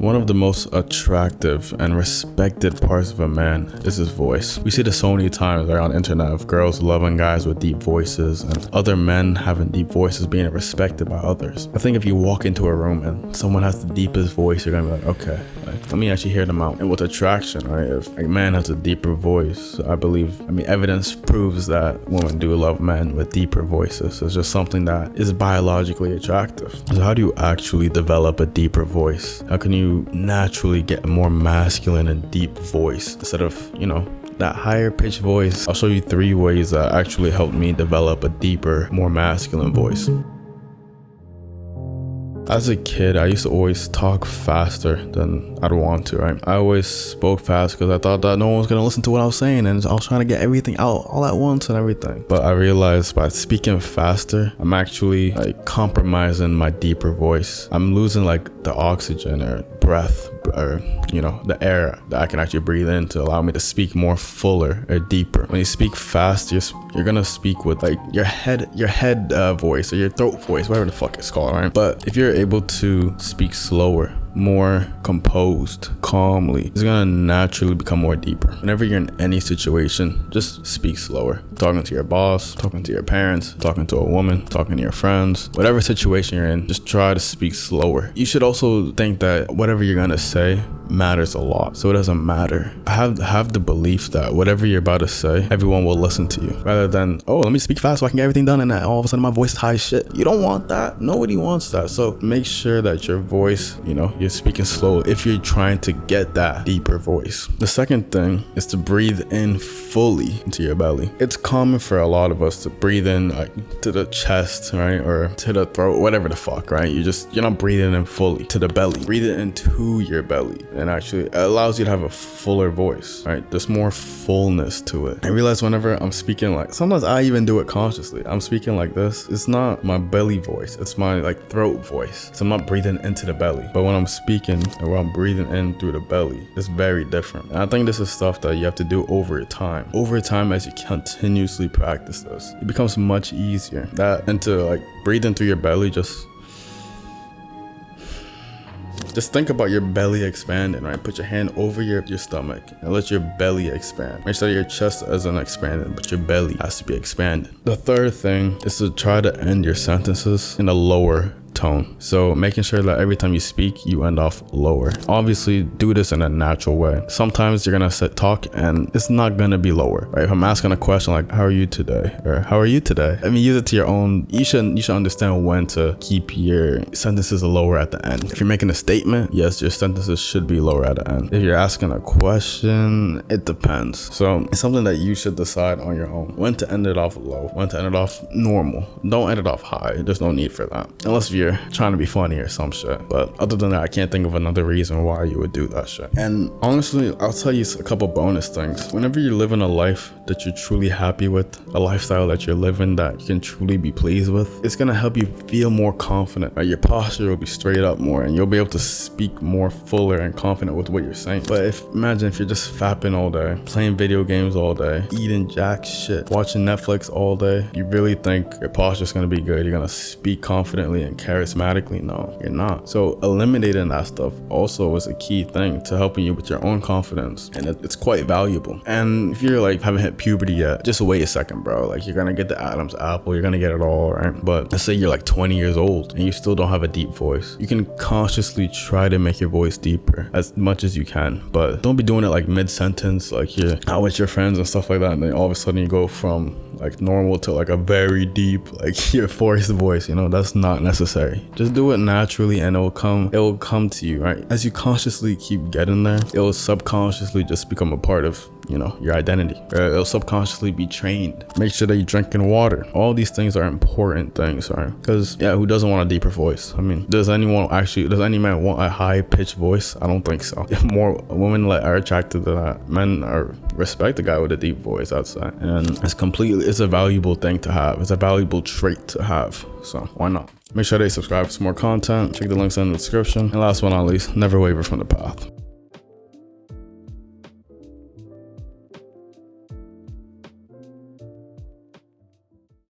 One of the most attractive and respected parts of a man is his voice. We see this so many times around the internet of girls loving guys with deep voices and other men having deep voices being respected by others. I think if you walk into a room and someone has the deepest voice, you're gonna be like, okay, let me actually hear them out. And with attraction, right, if a man has a deeper voice, evidence proves that women do love men with deeper voices. It's just something that is biologically attractive. So how do you actually develop a deeper voice? How can you naturally get a more masculine and deep voice instead of, that higher pitched voice? I'll show you 3 ways that actually helped me develop a deeper, more masculine voice. As a kid, I used to always talk faster than I'd want to, right? I always spoke fast because I thought that no one was going to listen to what I was saying, and I was trying to get everything out all at once and everything. But I realized by speaking faster, I'm actually compromising my deeper voice. I'm losing the oxygen or breath or the air that I can actually breathe in to allow me to speak more fuller or deeper. When you speak fast, you're gonna speak with your head voice or your throat voice, whatever the fuck it's called, right? But if you're able to speak slower, more composed, calmly, it's gonna naturally become more deeper. Whenever you're in any situation, just speak slower. Talking to your boss, talking to your parents, talking to a woman, talking to your friends, whatever situation you're in, just try to speak slower. You should also think that whatever you're gonna say matters a lot, so it doesn't matter. Have the belief that whatever you're about to say, everyone will listen to you, rather than, oh, let me speak fast so I can get everything done, and all of a sudden my voice is high as shit. You don't want that. Nobody wants that. So make sure that your voice, you're speaking slow if you're trying to get that deeper voice. The second thing is to breathe in fully into your belly. It's common for a lot of us to breathe in to the chest, right, or to the throat, whatever the fuck, right? You're not breathing in fully to the belly. Breathe it into your belly, and actually it allows you to have a fuller voice, right? There's more fullness to it. I realize whenever I'm speaking, sometimes I even do it consciously. I'm speaking like this. It's not my belly voice. It's my throat voice. So I'm not breathing into the belly. But when I'm speaking and when I'm breathing in through the belly, it's very different. And I think this is stuff that you have to do over time. Over time, as you continuously practice this, it becomes much easier. And to breathing through your belly, just think about your belly expanding, right? Put your hand over your stomach and let your belly expand. Make sure your chest isn't expanding, but your belly has to be expanded. The third thing is to try to end your sentences in a lower tone. So making sure that every time you speak, you end off lower. Obviously, do this in a natural way. Sometimes you're gonna talk and it's not gonna be lower, right? If I'm asking a question like, how are you today? Or how are you today? Use it to your own. You should understand when to keep your sentences lower at the end. If you're making a statement, yes, your sentences should be lower at the end. If you're asking a question, it depends. So it's something that you should decide on your own. When to end it off low, when to end it off normal. Don't end it off high. There's no need for that. Unless you're trying to be funny or some shit. But other than that, I can't think of another reason why you would do that shit. And honestly, I'll tell you a couple bonus things. Whenever you're living a life that you're truly happy with, a lifestyle that you're living that you can truly be pleased with, it's gonna help you feel more confident. Your posture will be straight up more, and you'll be able to speak more fuller and confident with what you're saying. But imagine if you're just fapping all day, playing video games all day, eating jack shit, watching Netflix all day, you really think your posture's gonna be good? You're gonna speak confidently and charismatically? No, you're not. So eliminating that stuff also is a key thing to helping you with your own confidence, and it's quite valuable. And if you're haven't hit puberty yet, just wait a second, bro. You're gonna get the Adam's apple, you're gonna get it all, right? But let's say you're 20 years old and you still don't have a deep voice. You can consciously try to make your voice deeper as much as you can, but don't be doing it mid-sentence, you're out with your friends and stuff like that, and then all of a sudden you go from normal to a very deep your forced voice. That's not necessary. Just do it naturally and it will come to you, right? As you consciously keep getting there, it will subconsciously just become a part of your identity. It'll subconsciously be trained. Make sure that you're drinking water. All these things are important things, right? Because who doesn't want a deeper voice? Does any man want a high pitched voice? I don't think so. More women are attracted to that. Men respect a guy with a deep voice, I'd say. And it's a valuable thing to have. It's a valuable trait to have. So why not? Make sure they subscribe for some more content. Check the links in the description. And last but not least, never waver from the path.